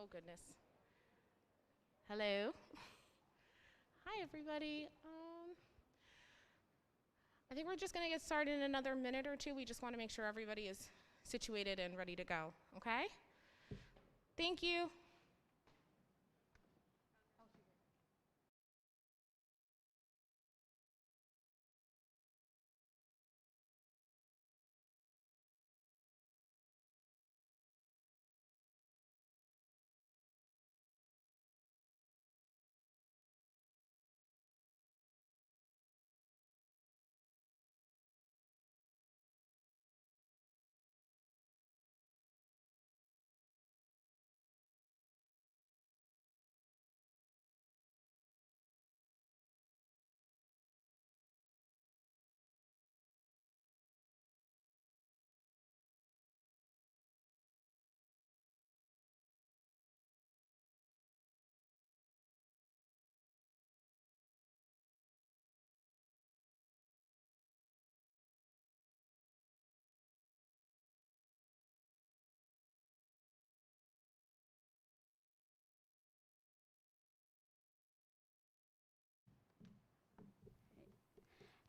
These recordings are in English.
Oh, goodness. Hello. Hi, everybody. I think we're just going to get started in another minute or two. We just want to make sure everybody is situated and ready to go, okay? Thank you.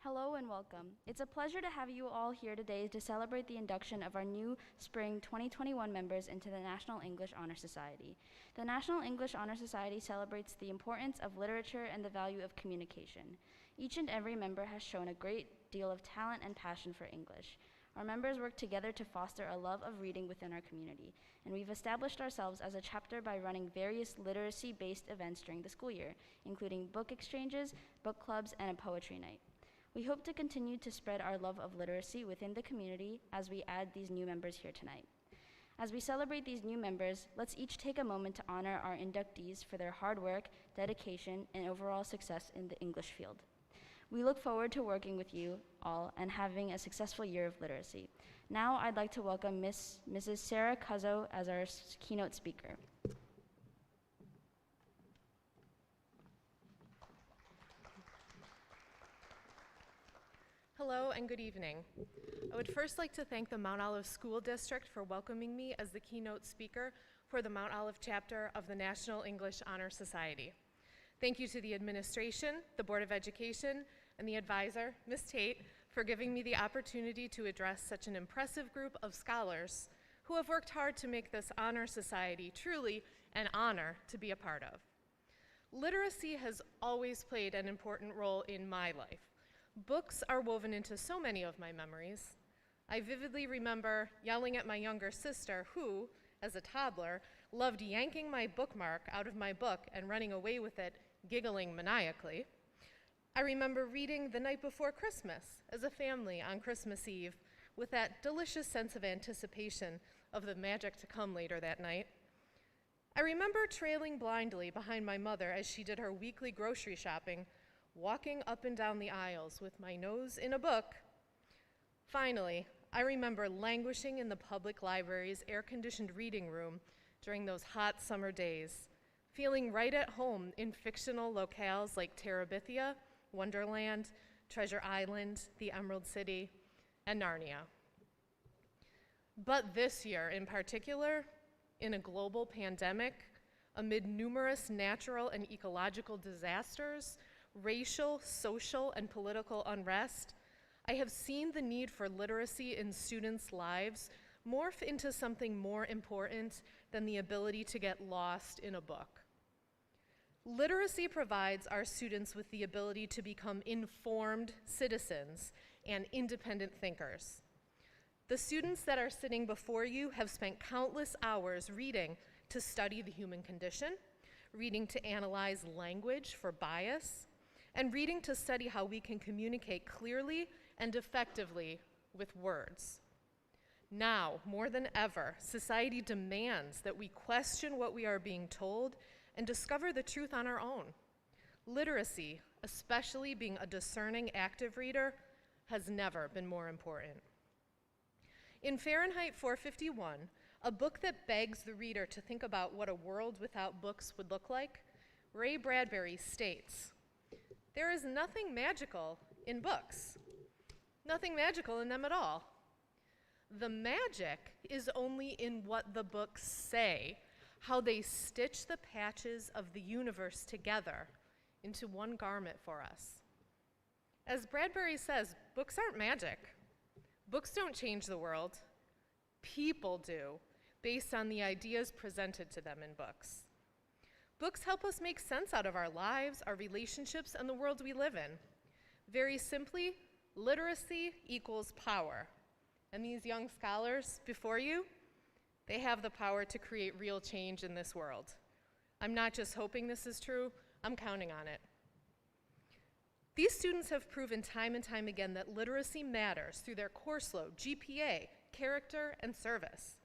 Hello and welcome. It's a pleasure to have you all here today to celebrate the induction of our new spring 2021 members into the National English Honor Society. The National English Honor Society celebrates the importance of literature and the value of communication. Each and every member has shown a great deal of talent and passion for English. Our members work together to foster a love of reading within our community, and we've established ourselves as a chapter by running various literacy-based events during the school year, including book exchanges, book clubs, and a poetry night. We hope to continue to spread our love of literacy within the community as we add these new members here tonight. As we celebrate these new members, let's each take a moment to honor our inductees for their hard work, dedication, and overall success in the English field. We look forward to working with you all and having a successful year of literacy. Now I'd like to welcome Mrs. Sarah Cuzzo as our keynote speaker. Hello and good evening. I would first like to thank the Mount Olive School District for welcoming me as the keynote speaker for the Mount Olive chapter of the National English Honor Society. Thank you to the administration, the Board of Education, and the advisor, Ms. Tate, for giving me the opportunity to address such an impressive group of scholars who have worked hard to make this honor society truly an honor to be a part of. Literacy has always played an important role in my life. Books are woven into so many of my memories. I vividly remember yelling at my younger sister who, as a toddler, loved yanking my bookmark out of my book and running away with it, giggling maniacally. I remember reading The Night Before Christmas as a family on Christmas Eve with that delicious sense of anticipation of the magic to come later that night. I remember trailing blindly behind my mother as she did her weekly grocery shopping, walking up and down the aisles with my nose in a book. Finally, I remember languishing in the public library's air-conditioned reading room during those hot summer days, feeling right at home in fictional locales like Terabithia, Wonderland, Treasure Island, the Emerald City, and Narnia. But this year in particular, in a global pandemic, amid numerous natural and ecological disasters, racial, social, and political unrest, I have seen the need for literacy in students' lives morph into something more important than the ability to get lost in a book. Literacy provides our students with the ability to become informed citizens and independent thinkers. The students that are sitting before you have spent countless hours reading to study the human condition, reading to analyze language for bias, and reading to study how we can communicate clearly and effectively with words. Now, more than ever, society demands that we question what we are being told and discover the truth on our own. Literacy, especially being a discerning, active reader, has never been more important. In Fahrenheit 451, a book that begs the reader to think about what a world without books would look like, Ray Bradbury states, "There is nothing magical in books, nothing magical in them at all. The magic is only in what the books say, how they stitch the patches of the universe together into one garment for us. As Bradbury says, books aren't magic. Books don't change the world. People do, based on the ideas presented to them in books. Books help us make sense out of our lives, our relationships, and the world we live in. Very simply, literacy equals power. And these young scholars before you, they have the power to create real change in this world. I'm not just hoping this is true, I'm counting on it. These students have proven time and time again that literacy matters through their course load, GPA, character, and service.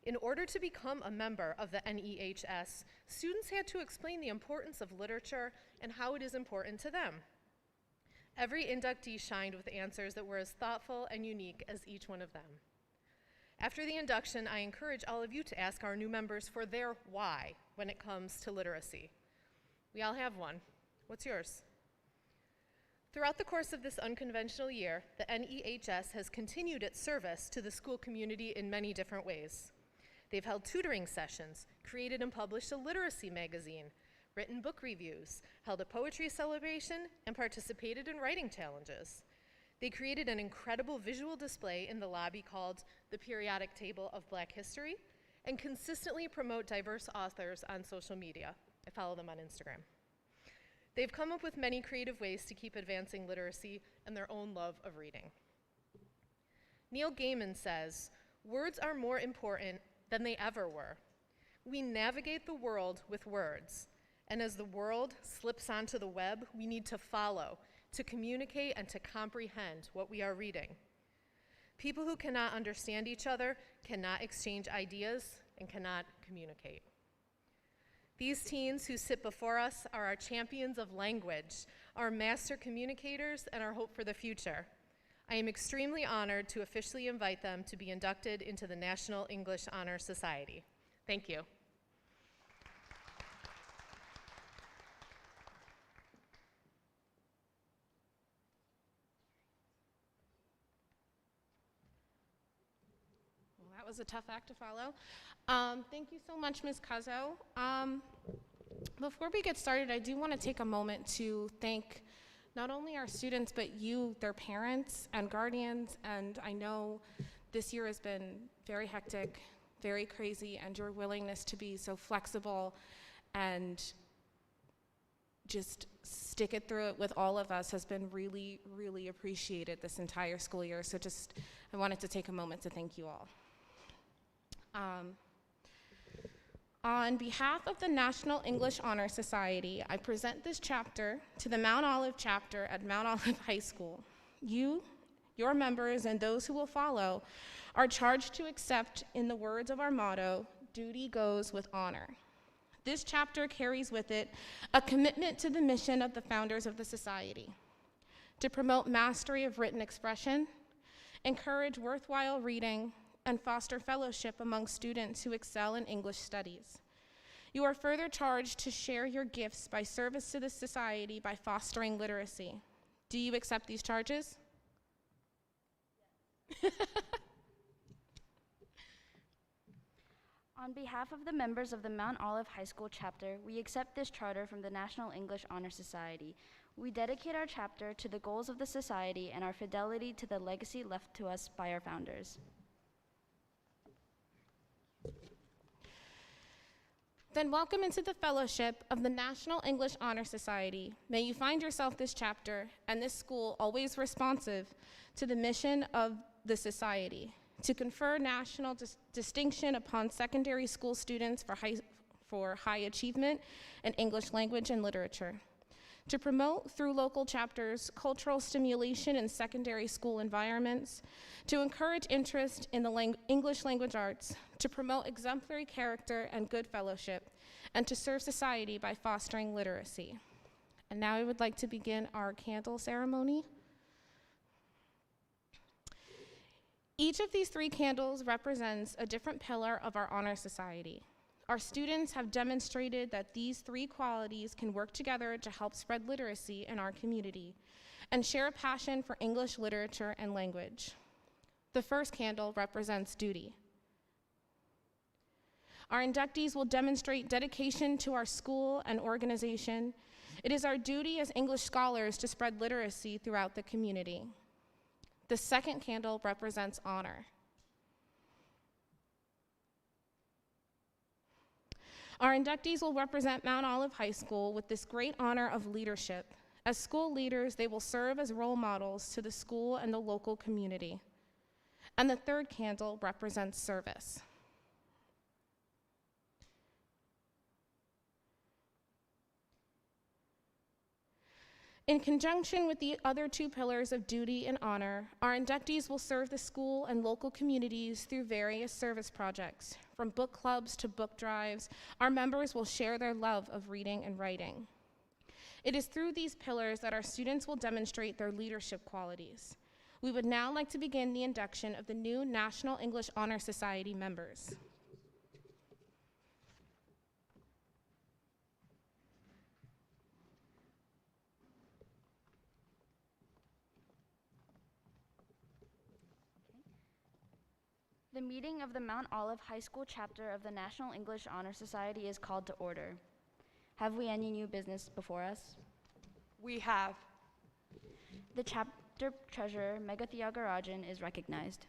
In order to become a member of the NEHS, students had to explain the importance of literature and how it is important to them. Every inductee shined with answers that were as thoughtful and unique as each one of them. After the induction, I encourage all of you to ask our new members for their why when it comes to literacy. We all have one. What's yours? Throughout the course of this unconventional year, the NEHS has continued its service to the school community in many different ways. They've held tutoring sessions, created and published a literacy magazine, written book reviews, held a poetry celebration, and participated in writing challenges. They created an incredible visual display in the lobby called the Periodic Table of Black History, and consistently promote diverse authors on social media. I follow them on Instagram. They've come up with many creative ways to keep advancing literacy and their own love of reading. Neil Gaiman says, "Words are more important than they ever were. We navigate the world with words, and as the world slips onto the web, we need to follow, to communicate, and to comprehend what we are reading. People who cannot understand each other cannot exchange ideas and cannot communicate." These teens who sit before us are our champions of language, our master communicators, and our hope for the future. I am extremely honored to officially invite them to be inducted into the National English Honor Society. Thank you. Well, that was a tough act to follow. Thank you so much, Ms. Cuzzo. Before we get started, I do want to take a moment to thank not only our students, but you, their parents and guardians, and I know this year has been very hectic, very crazy, and your willingness to be so flexible and just stick it through it with all of us has been really, really appreciated this entire school year. So I wanted to take a moment to thank you all. On behalf of the National English Honor Society, I present this chapter to the Mount Olive chapter at Mount Olive High School. You, your members, and those who will follow are charged to accept, in the words of our motto, "Duty goes with honor." This chapter carries with it a commitment to the mission of the founders of the society, to promote mastery of written expression, encourage worthwhile reading, and foster fellowship among students who excel in English studies. You are further charged to share your gifts by service to the society by fostering literacy. Do you accept these charges? Yes. On behalf of the members of the Mount Olive High School chapter, we accept this charter from the National English Honor Society. We dedicate our chapter to the goals of the society and our fidelity to the legacy left to us by our founders. Then welcome into the fellowship of the National English Honor Society. May you find yourself this chapter and this school always responsive to the mission of the society, to confer national distinction upon secondary school students for high achievement in English language and literature, to promote through local chapters cultural stimulation in secondary school environments, to encourage interest in the English language arts, to promote exemplary character and good fellowship, and to serve society by fostering literacy. And now I would like to begin our candle ceremony. Each of these 3 candles represents a different pillar of our honor society. Our students have demonstrated that these 3 qualities can work together to help spread literacy in our community and share a passion for English literature and language. The first candle represents duty. Our inductees will demonstrate dedication to our school and organization. It is our duty as English scholars to spread literacy throughout the community. The second candle represents honor. Our inductees will represent Mount Olive High School with this great honor of leadership. As school leaders, they will serve as role models to the school and the local community. And the third candle represents service. In conjunction with the other two pillars of duty and honor, our inductees will serve the school and local communities through various service projects. From book clubs to book drives, our members will share their love of reading and writing. It is through these pillars that our students will demonstrate their leadership qualities. We would now like to begin the induction of the new National English Honor Society members. The meeting of the Mount Olive High School chapter of the National English Honor Society is called to order. Have we any new business before us? We have. The chapter treasurer, Megha Thiagarajan, is recognized.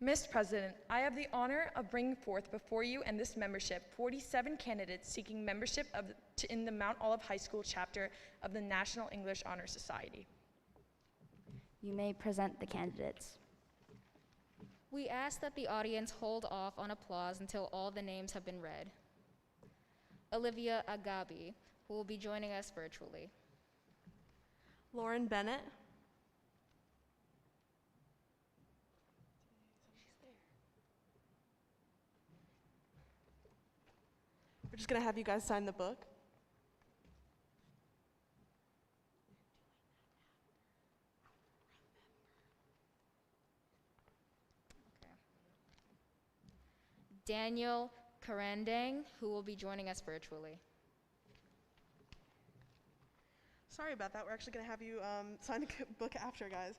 Mr. President, I have the honor of bringing forth before you and this membership 47 candidates seeking membership in the Mount Olive High School chapter of the National English Honor Society. You may present the candidates. We ask that the audience hold off on applause until all the names have been read. Olivia Agabi, who will be joining us virtually. Lauren Bennett. We're just going to have you guys sign the book. Daniel Karandang, who will be joining us virtually. Sorry about that. We're actually going to have you sign the book after, guys.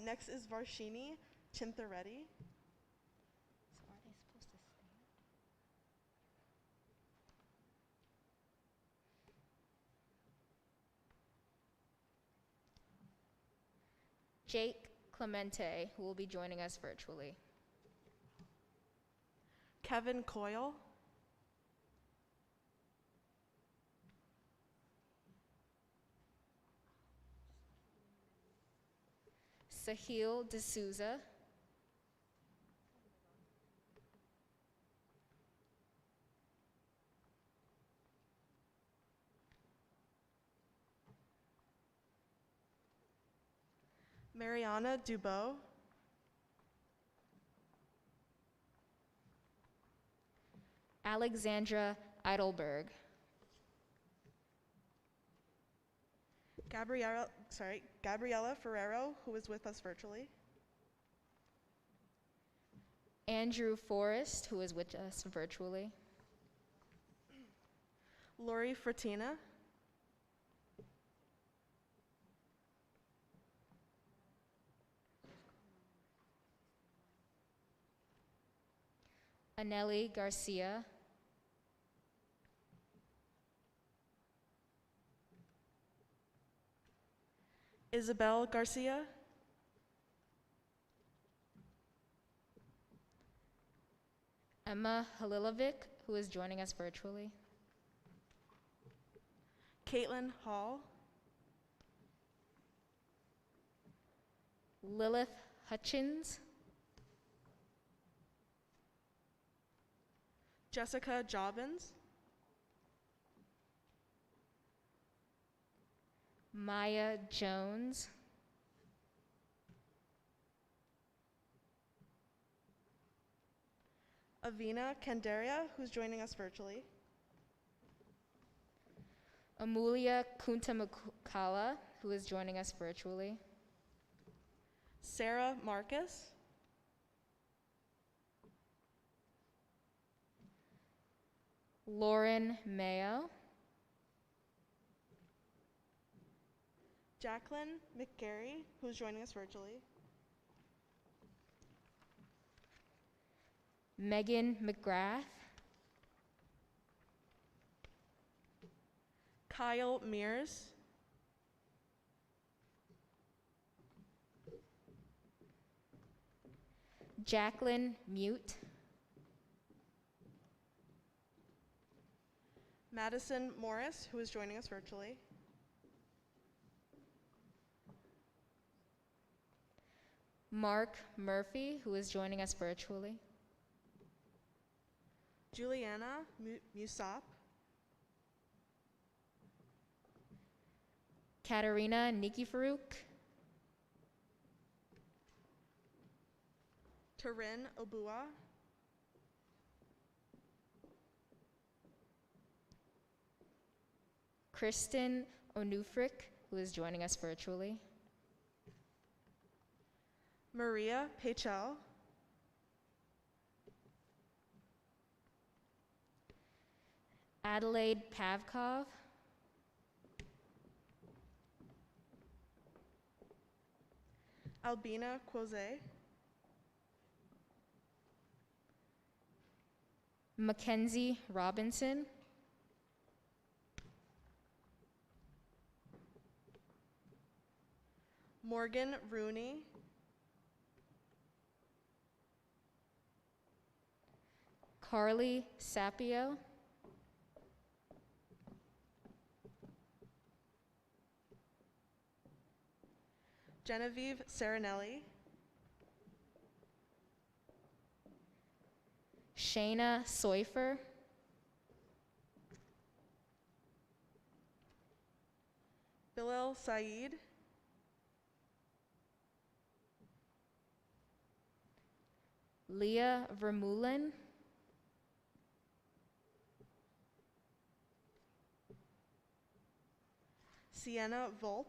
Next is Varshini Chinthareddy. So are they supposed to stand? Jake Clemente, who will be joining us virtually. Kevin Coyle. Sahil D'Souza. Mariana Dubois. Alexandra Eidelberg. Gabriella Ferrero, who is with us virtually. Andrew Forrest, who is with us virtually. Lori Fratina. Aneli Garcia. Isabel Garcia. Emma Halilovic, who is joining us virtually. Caitlin Hall. Lilith Hutchins. Jessica Jobbins. Maya Jones. Avina Candaria, who's joining us virtually. Amulia Kuntamakala, who is joining us virtually. Sarah Marcus. Lauren Mayo. Jacqueline McGarry, who's joining us virtually. Megan McGrath, Kyle Mears, Jacqueline Mute, Madison Morris, who is joining us virtually, Mark Murphy, who is joining us virtually, Juliana Musop, Katerina Nikiforuk, Tarin Obua, Kristen Onufrik, who is joining us virtually, Maria Pachel, Adelaide Pavkov, Albina Quose, Mackenzie Robinson, Morgan Rooney, Carly Sapio, Genevieve Serenelli, Shayna Soifer, Bilal Saeed, Leah Vermeulen, Sienna Volpe,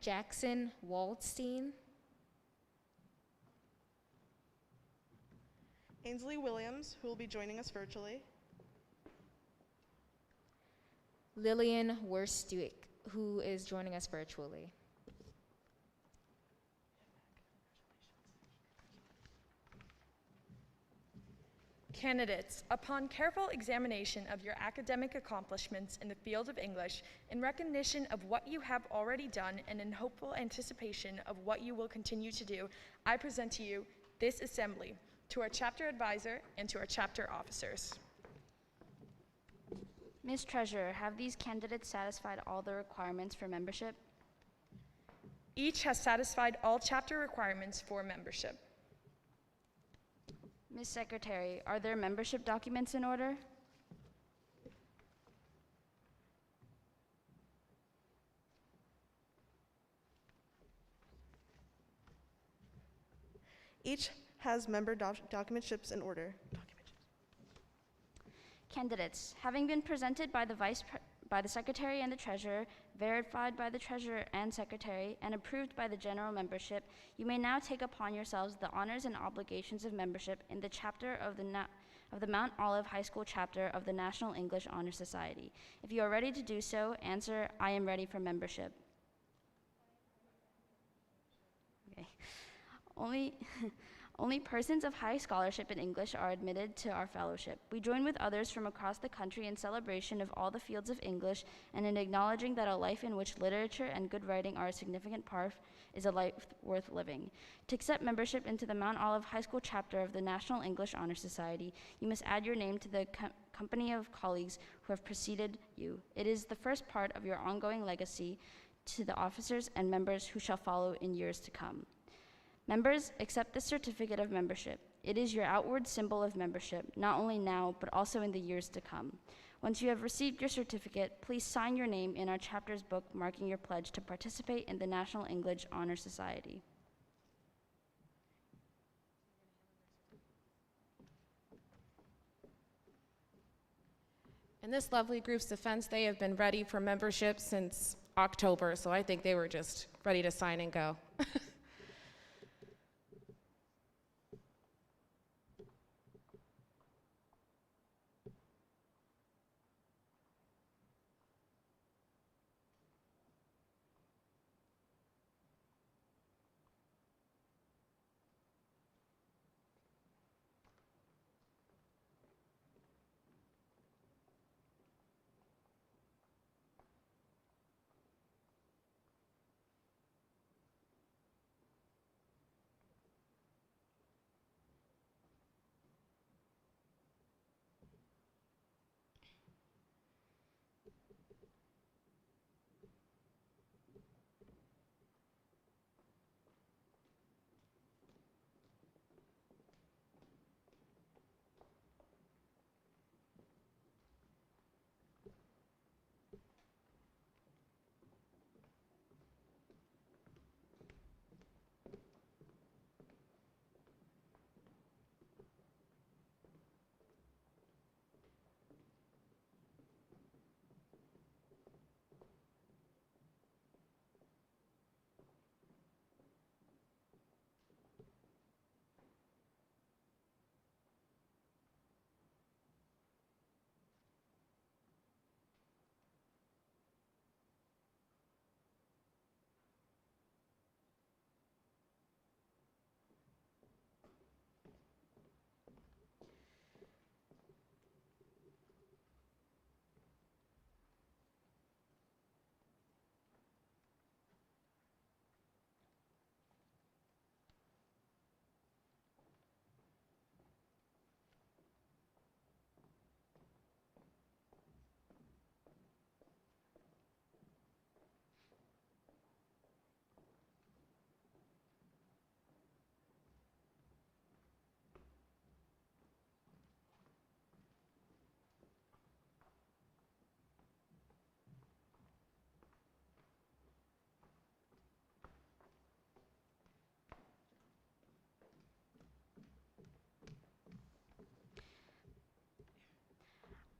Jackson Waldstein, Ainsley Williams, who will be joining us virtually, Lillian Werstwick, who is joining us virtually. Candidates, upon careful examination of your academic accomplishments in the field of English, in recognition of what you have already done, and in hopeful anticipation of what you will continue to do, I present to you this assembly, to our chapter advisor and to our chapter officers. Ms. Treasurer, have these candidates satisfied all the requirements for membership? Each has satisfied all chapter requirements for membership. Ms. Secretary, are their membership documents in order? Each has member documentships in order. Candidates, having been presented by the Secretary and the Treasurer, verified by the Treasurer and Secretary, and approved by the general membership, you may now take upon yourselves the honors and obligations of membership in the chapter of the Mount Olive High School chapter of the National English Honor Society. If you are ready to do so, answer, "I am ready for membership." Okay. Only persons of high scholarship in English are admitted to our fellowship. We join with others from across the country in celebration of all the fields of English and in acknowledging that a life in which literature and good writing are a significant part is a life worth living. To accept membership into the Mount Olive High School chapter of the National English Honor Society, you must add your name to the company of colleagues who have preceded you. It is the first part of your ongoing legacy to the officers and members who shall follow in years to come. Members, accept this certificate of membership. It is your outward symbol of membership, not only now, but also in the years to come. Once you have received your certificate, please sign your name in our chapter's book marking your pledge to participate in the National English Honor Society. In this lovely group's defense, they have been ready for membership since October, so I think they were just ready to sign and go.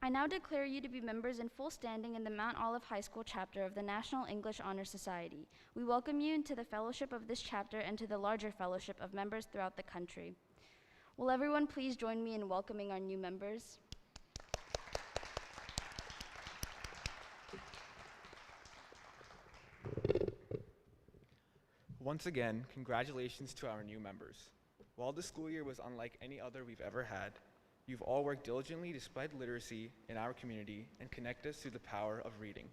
I now declare you to be members in full standing in the Mount Olive High School chapter of the National English Honor Society. We welcome you into the fellowship of this chapter and to the larger fellowship of members throughout the country. Will everyone please join me in welcoming our new members? Once again, congratulations to our new members. While the school year was unlike any other we've ever had, you've all worked diligently to spread literacy in our community and connect us through the power of reading.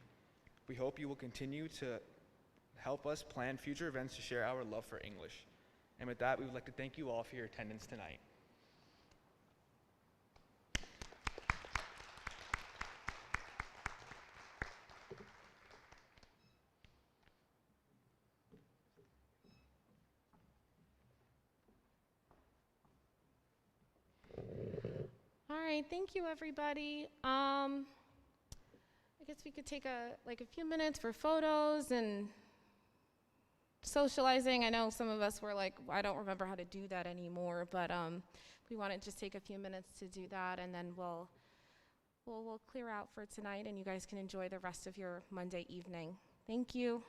We hope you will continue to help us plan future events to share our love for English. And with that, we would like to thank you all for your attendance tonight. All right, thank you, everybody. I guess we could take a few minutes for photos and socializing. I know some of us were like, I don't remember how to do that anymore, but we want to just take a few minutes to do that, and then we'll clear out for tonight, and you guys can enjoy the rest of your Monday evening. Thank you.